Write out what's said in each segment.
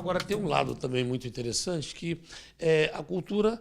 Agora, tem um lado também muito interessante que a cultura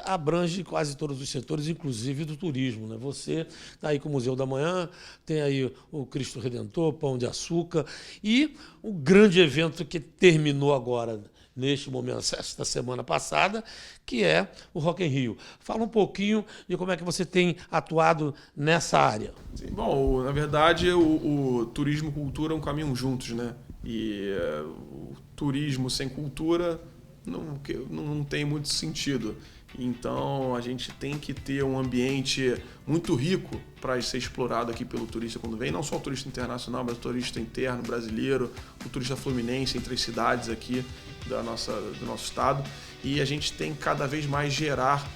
abrange quase todos os setores, inclusive do turismo, né? Você está aí com o Museu da Manhã, tem aí o Cristo Redentor, Pão de Açúcar e o grande evento que terminou agora, neste momento, esta semana passada, que é o Rock in Rio. Fala um pouquinho de como é que você tem atuado nessa área. Sim, bom, na verdade, o turismo e cultura caminham juntos, né? E o turismo sem cultura não tem muito sentido. Então, a gente tem que ter um ambiente muito rico para ser explorado aqui pelo turista quando vem. Não só o turista internacional, mas o turista interno brasileiro, o turista fluminense entre as cidades aqui do nosso estado. E a gente tem que cada vez mais gerar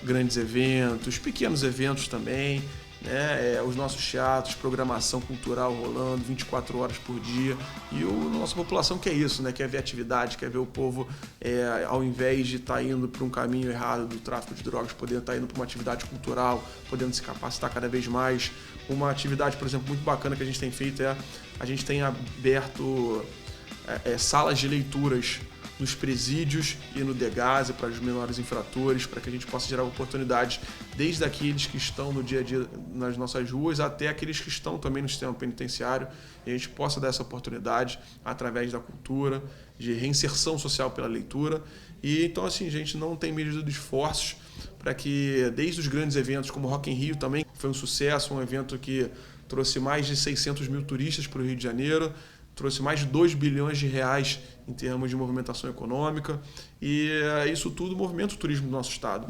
grandes eventos, pequenos eventos também, né? Os nossos teatros, programação cultural rolando 24 horas por dia. E a nossa população quer isso, né? Quer ver atividade, quer ver o povo, ao invés de estar indo para um caminho errado do tráfico de drogas, poder estar indo para uma atividade cultural, podendo se capacitar cada vez mais. Uma atividade, por exemplo, muito bacana que a gente tem feito a gente tem aberto salas de leituras nos presídios e no Degase para os menores infratores, para que a gente possa gerar oportunidades desde aqueles que estão no dia a dia nas nossas ruas até aqueles que estão também no sistema penitenciário, e a gente possa dar essa oportunidade através da cultura, de reinserção social pela leitura. E então, assim, a gente não tem medida de esforços para que, desde os grandes eventos como o Rock in Rio também, foi um sucesso, um evento que trouxe mais de 600 mil turistas para o Rio de Janeiro, trouxe mais de 2 bilhões de reais em termos de movimentação econômica, e isso tudo movimenta o turismo do nosso estado.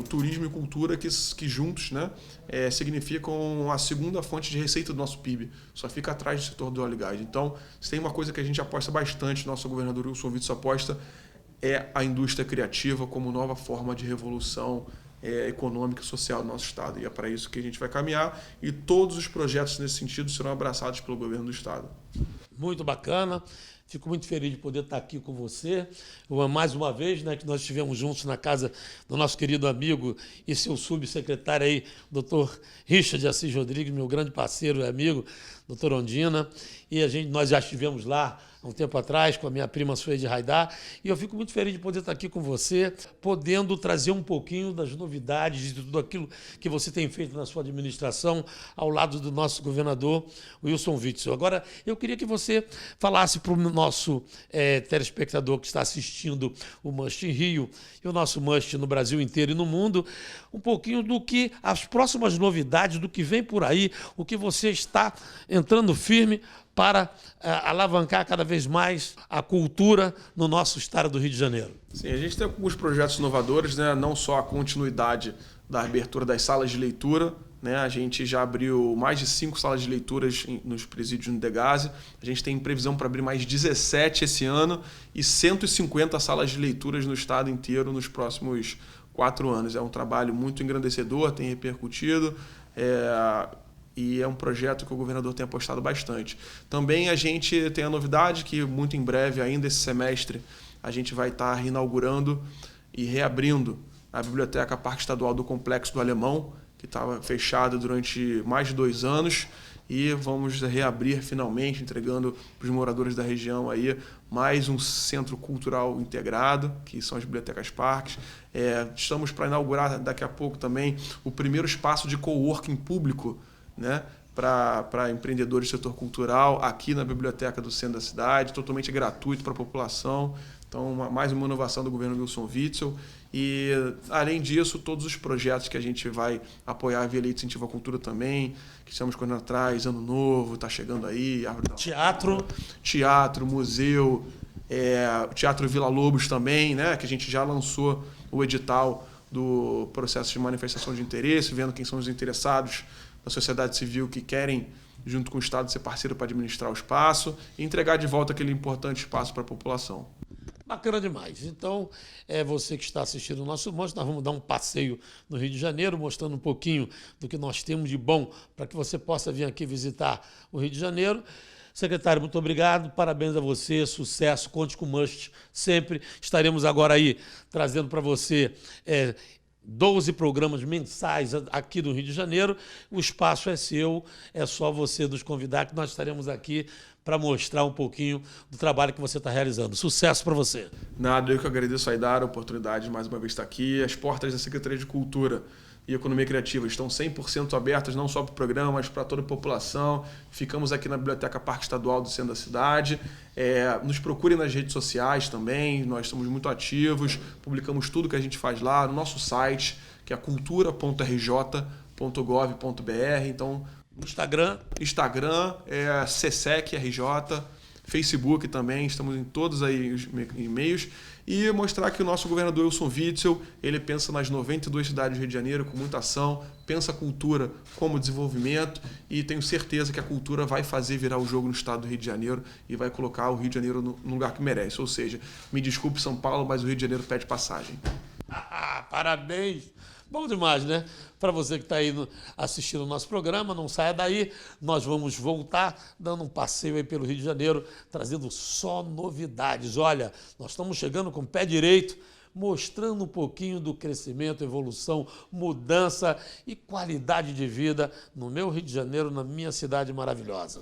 Turismo e cultura que juntos, né, significam a segunda fonte de receita do nosso PIB. Só fica atrás do setor do óleo e gás. Então, se tem uma coisa que a gente aposta bastante, nosso governador Wilson Witzel aposta, é a indústria criativa como nova forma de revolução econômica e social do nosso estado. E é para isso que a gente vai caminhar, e todos os projetos nesse sentido serão abraçados pelo governo do estado. Muito bacana. Fico muito feliz de poder estar aqui com você. Mais uma vez, né, que nós estivemos juntos na casa do nosso querido amigo e seu subsecretário aí, doutor Richard de Assis Rodrigues, meu grande parceiro e amigo, doutor Ondina. E nós já estivemos lá há um tempo atrás com a minha prima Suede Raidar. E eu fico muito feliz de poder estar aqui com você, podendo trazer um pouquinho das novidades, de tudo aquilo que você tem feito na sua administração, ao lado do nosso governador Wilson Witzel. Agora, eu queria que você falasse para o nosso telespectador que está assistindo o Must em Rio e o nosso Must no Brasil inteiro e no mundo, um pouquinho do que as próximas novidades, do que vem por aí, o que você está entrando firme para alavancar cada vez mais a cultura no nosso estado do Rio de Janeiro. Sim, a gente tem alguns projetos inovadores, né? Não só a continuidade da abertura das salas de leitura, né? A gente já abriu mais de 5 salas de leituras nos presídios no Degase. A gente tem previsão para abrir mais 17 esse ano e 150 salas de leituras no estado inteiro nos próximos 4 anos. É um trabalho muito engrandecedor, tem repercutido. e é um projeto que o governador tem apostado bastante. Também a gente tem a novidade que muito em breve, ainda esse semestre, a gente vai estar inaugurando e reabrindo a Biblioteca Parque Estadual do Complexo do Alemão, que estava fechada durante mais de 2 anos, e vamos reabrir finalmente, entregando para os moradores da região aí mais um centro cultural integrado, que são as bibliotecas parques. Estamos para inaugurar daqui a pouco também o primeiro espaço de coworking público, né, para empreendedores do setor cultural aqui na biblioteca do centro da cidade, totalmente gratuito para a população. Então, mais uma inovação do governo Wilson Witzel. E, além disso, todos os projetos que a gente vai apoiar via Lei de Incentivo à Cultura também, que estamos correndo atrás, Ano Novo, está chegando aí. Teatro, museu, Teatro Vila Lobos também, né, que a gente já lançou o edital do processo de manifestação de interesse, vendo quem são os interessados da sociedade civil que querem, junto com o Estado, ser parceiro para administrar o espaço e entregar de volta aquele importante espaço para a população. Bacana demais. Então, você que está assistindo o nosso mostra, nós vamos dar um passeio no Rio de Janeiro, mostrando um pouquinho do que nós temos de bom para que você possa vir aqui visitar o Rio de Janeiro. Secretário, muito obrigado, parabéns a você, sucesso, conte com o Must sempre. Estaremos agora aí trazendo para você 12 programas mensais aqui do Rio de Janeiro. O espaço é seu, é só você nos convidar que nós estaremos aqui para mostrar um pouquinho do trabalho que você está realizando. Sucesso para você. Nada, eu que agradeço a Aidara a oportunidade de mais uma vez estar aqui. As portas da Secretaria de Cultura e Economia Criativa estão 100% abertas, não só para o programa, mas para toda a população. Ficamos aqui na Biblioteca Parque Estadual do centro da cidade. Nos procurem nas redes sociais também, nós estamos muito ativos, publicamos tudo que a gente faz lá no nosso site, que é cultura.rj.gov.br. Então, Instagram é CSEC RJ, Facebook também, estamos em todos aí os e-mails. E mostrar que o nosso governador Wilson Witzel, ele pensa nas 92 cidades do Rio de Janeiro com muita ação, pensa a cultura como desenvolvimento e tenho certeza que a cultura vai fazer virar o jogo no estado do Rio de Janeiro e vai colocar o Rio de Janeiro no lugar que merece. Ou seja, me desculpe São Paulo, mas o Rio de Janeiro pede passagem. Parabéns! Bom demais, né? Para você que está aí assistindo o nosso programa, não saia daí. Nós vamos voltar dando um passeio aí pelo Rio de Janeiro, trazendo só novidades. Olha, nós estamos chegando com o pé direito, mostrando um pouquinho do crescimento, evolução, mudança e qualidade de vida no meu Rio de Janeiro, na minha cidade maravilhosa.